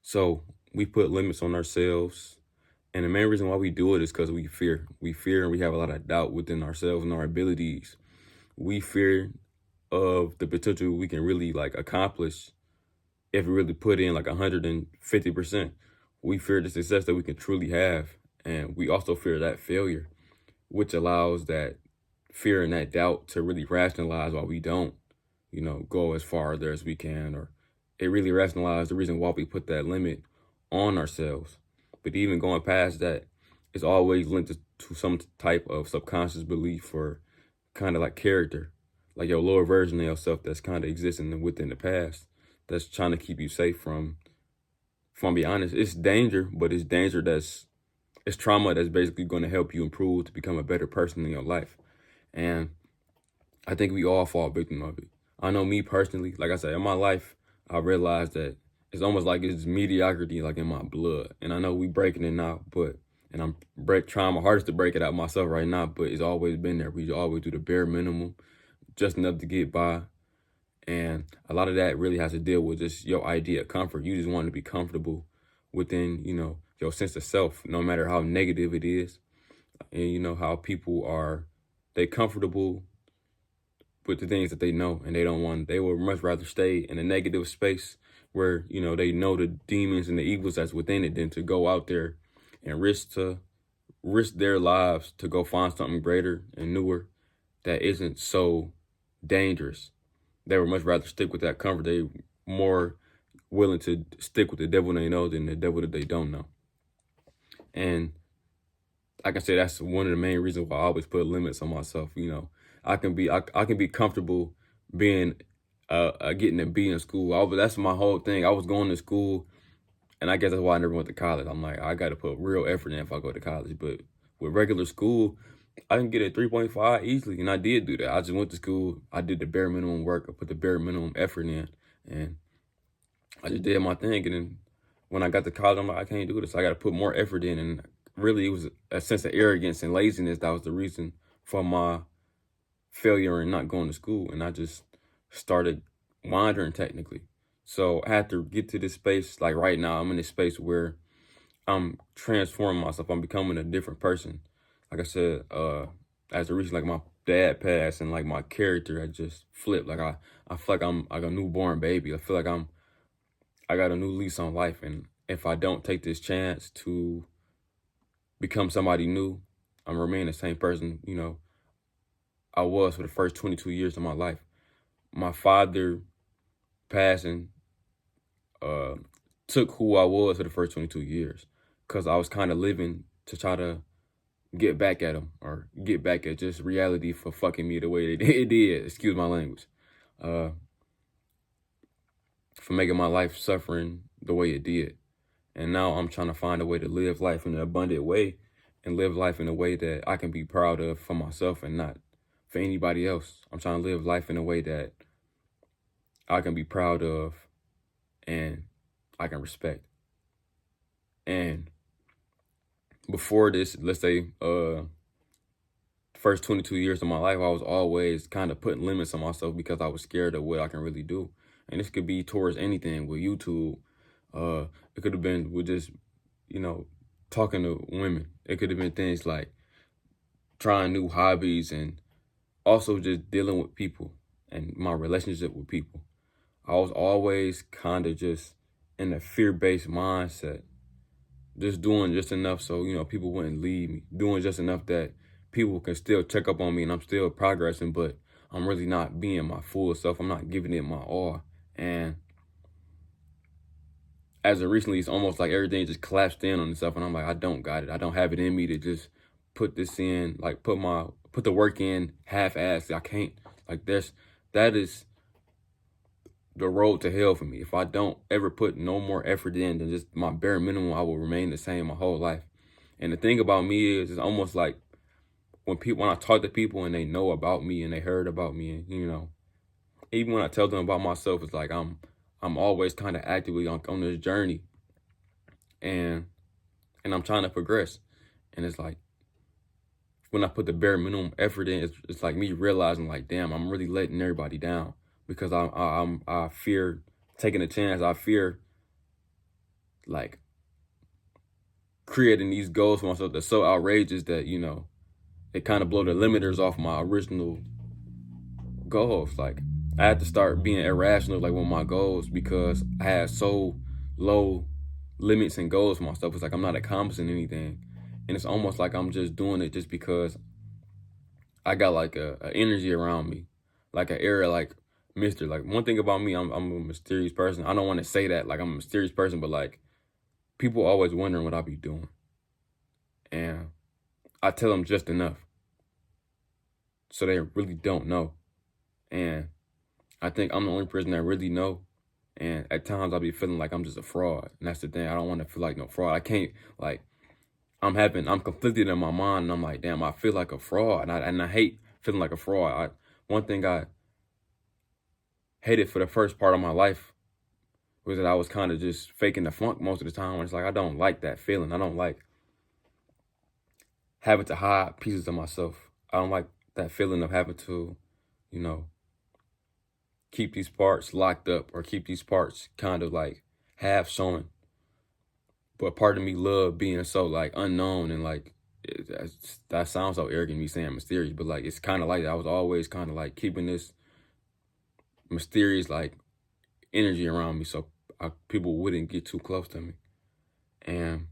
So we put limits on ourselves. And the main reason why we do it is because we fear. We fear and we have a lot of doubt within ourselves and our abilities. We fear of the potential we can really like accomplish if we really put in like 150%. We fear the success that we can truly have. And we also fear that failure, which allows that fear and that doubt to really rationalize why we don't, go as far there as we can, or it really rationalizes the reason why we put that limit on ourselves. But even going past that, it's always linked to some type of subconscious belief or kind of like character, like your lower version of yourself that's kind of existing within the past, that's trying to keep you safe from. If I'm be honest, it's danger, but it's danger it's trauma that's basically going to help you improve to become a better person in your life. And I think we all fall victim of it. I know me personally, like I said, in my life, I realized that it's almost like it's mediocrity like in my blood. And I know we breaking it now, and I'm trying my hardest to break it out myself right now, but it's always been there. We always do the bare minimum, just enough to get by. And a lot of that really has to deal with just your idea of comfort. You just want to be comfortable within, your sense of self, no matter how negative it is. And you know how people are, they comfortable with the things that they know, and they would much rather stay in a negative space where, they know the demons and the evils that's within it than to go out there and risk their lives to go find something greater and newer that isn't so dangerous. They would much rather stick with that comfort. They more willing to stick with the devil they know than the devil that they don't know. And I can say that's one of the main reasons why I always put limits on myself. I can be comfortable being getting a B in school. That's my whole thing. I was going to school, and I guess that's why I never went to college. I'm like, I got to put real effort in if I go to college. But with regular school, I can get a 3.5 easily, and I did do that. I just went to school. I did the bare minimum work. I put the bare minimum effort in, and I just did my thing. And then when I got to college, I'm like, I can't do this. I got to put more effort in. And really, it was a sense of arrogance and laziness that was the reason for my failure and not going to school. And I just started wandering technically. So I had to get to this space. Like right now, I'm in this space where I'm transforming myself. I'm becoming a different person. Like I said, as a reason, like my dad passed and like my character had just flipped. I feel like I'm like a newborn baby. I feel like I got a new lease on life. And if I don't take this chance to become somebody new, I'm remain the same person, I was for the first 22 years of my life. My father passing took who I was for the first 22 years because I was kind of living to try to get back at him or get back at just reality for fucking me the way it did. Excuse my language. Uh, for making my life suffering the way it did. And now I'm trying to find a way to live life in an abundant way and live life in a way that I can be proud of for myself and not for anybody else. I'm trying to live life in a way that I can be proud of and I can respect. And before this, let's say, first 22 years of my life, I was always kind of putting limits on myself because I was scared of what I can really do. And this could be towards anything with YouTube. It could have been with just, talking to women. It could have been things like trying new hobbies and also just dealing with people and my relationship with people. I was always kind of just in a fear-based mindset, just doing just enough so, people wouldn't leave me, doing just enough that people can still check up on me and I'm still progressing, but I'm really not being my full self. I'm not giving it my all. And as of recently, it's almost like everything just collapsed in on itself. And I'm like, I don't got it. I don't have it in me to just put this in, like put the work in half-assed. I can't, that is the road to hell for me. If I don't ever put no more effort in than just my bare minimum, I will remain the same my whole life. And the thing about me is, it's almost like when I talk to people and they know about me and they heard about me, and even when I tell them about myself, it's like I'm always kind of actively on this journey, and I'm trying to progress. And it's like when I put the bare minimum effort in, it's like me realizing like, damn, I'm really letting everybody down because I fear taking a chance. I fear like creating these goals for myself that's so outrageous that, it kind of blow the limiters off my original goals. Like I had to start being irrational like with my goals because I had so low limits and goals for myself. It's like I'm not accomplishing anything. And it's almost like I'm just doing it just because I got like a energy around me. Like an area like mystery. Like one thing about me, I'm a mysterious person. I don't want to say that like I'm a mysterious person, but like people always wondering what I be doing. And I tell them just enough. So they really don't know. And I think I'm the only person that really know. And at times I'll be feeling like I'm just a fraud. And that's the thing. I don't want to feel like no fraud. I can't like I'm conflicted in my mind and I'm like, damn, I feel like a fraud. And I hate feeling like a fraud. One thing I hated for the first part of my life was that I was kind of just faking the funk most of the time. And it's like I don't like that feeling. I don't like having to hide pieces of myself. I don't like that feeling of having to, you know, keep these parts locked up or keep these parts kind of like half showing. But part of me love being so like unknown and like that sounds so arrogant me saying mysterious, but like it's kind of like that. I was always kind of like keeping this mysterious like energy around me so people wouldn't get too close to me, and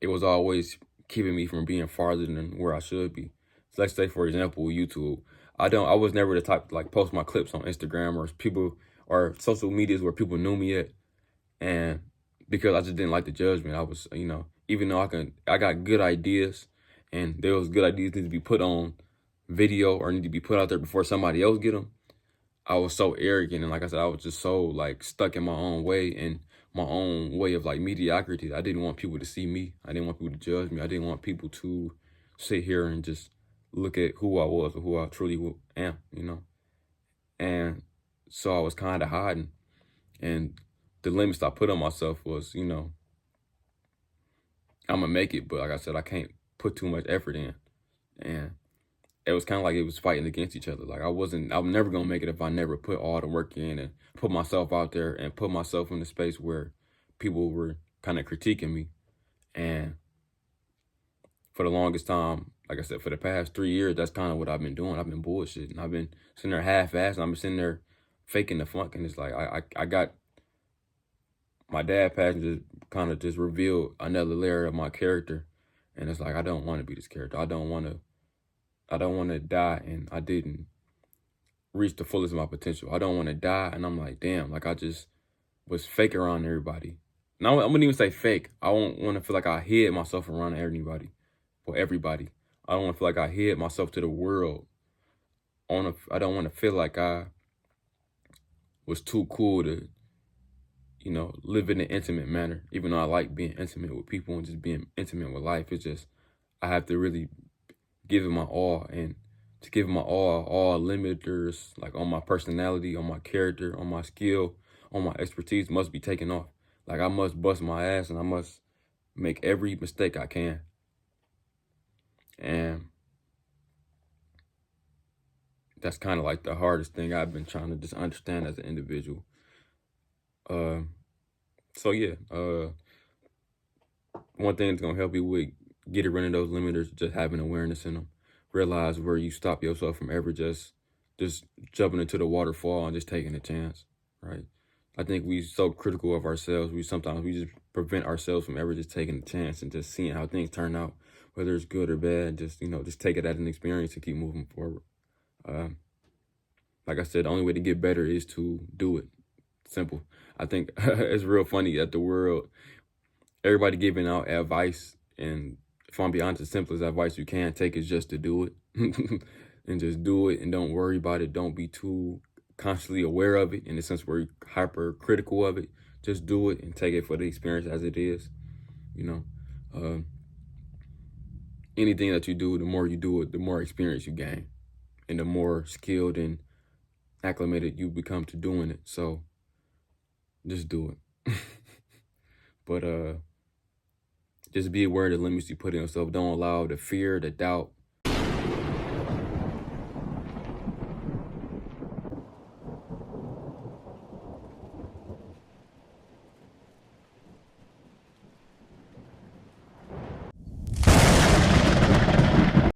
it was always keeping me from being farther than where I should be. So let's say for example YouTube. I was never the type to like post my clips on Instagram or social medias where people knew me at. And because I just didn't like the judgment, I was, even though I got good ideas and those good ideas need to be put on video or need to be put out there before somebody else get them. I was so arrogant. And like I said, I was just so like stuck in my own way and my own way of like mediocrity. I didn't want people to see me. I didn't want people to judge me. I didn't want people to sit here and just look at who I was or who I truly am, And so I was kind of hiding. And the limits I put on myself was, I'm gonna make it, but like I said, I can't put too much effort in. And it was kind of like it was fighting against each other. Like I'm never gonna make it if I never put all the work in and put myself out there and put myself in a space where people were kind of critiquing me. And for the longest time, like I said, for the past 3 years, that's kind of what I've been doing. I've been bullshitting. I've been sitting there half-assed. And I've been sitting there faking the funk. And it's like I got my dad passing just kind of just revealed another layer of my character. And it's like I don't want to be this character. I don't want to die and I didn't reach the fullest of my potential. I don't want to die and I'm like, damn, like I just was fake around everybody. Now I wouldn't even say fake. I don't want to feel like I hid myself around anybody or everybody. I don't want to feel like I hid myself to the world. I don't want to feel like I was too cool to, live in an intimate manner. Even though I like being intimate with people and just being intimate with life, it's just I have to really give it my all. And to give it my all limiters, like on my personality, on my character, on my skill, on my expertise must be taken off. Like I must bust my ass and I must make every mistake I can. And that's kind of like the hardest thing I've been trying to just understand as an individual. So yeah, one thing that's gonna help you with getting rid of those limiters, just having awareness in them. Realize where you stop yourself from ever just jumping into the waterfall and just taking a chance, right? I think we so critical of ourselves. We just prevent ourselves from ever just taking a chance and just seeing how things turn out, whether it's good or bad. Just just take it as an experience and keep moving forward. Like I said, the only way to get better is to do it. Simple. I think it's real funny that everybody giving out advice, and if I'm be honest, the simplest advice you can take is just to do it. And just do it and don't worry about it. Don't be too constantly aware of it in the sense where you're hypercritical of it. Just do it and take it for the experience as it is. Anything that you do, the more you do it, the more experience you gain. And the more skilled and acclimated you become to doing it. So just do it. But just be aware of the limits you put in yourself. Don't allow the fear, the doubt,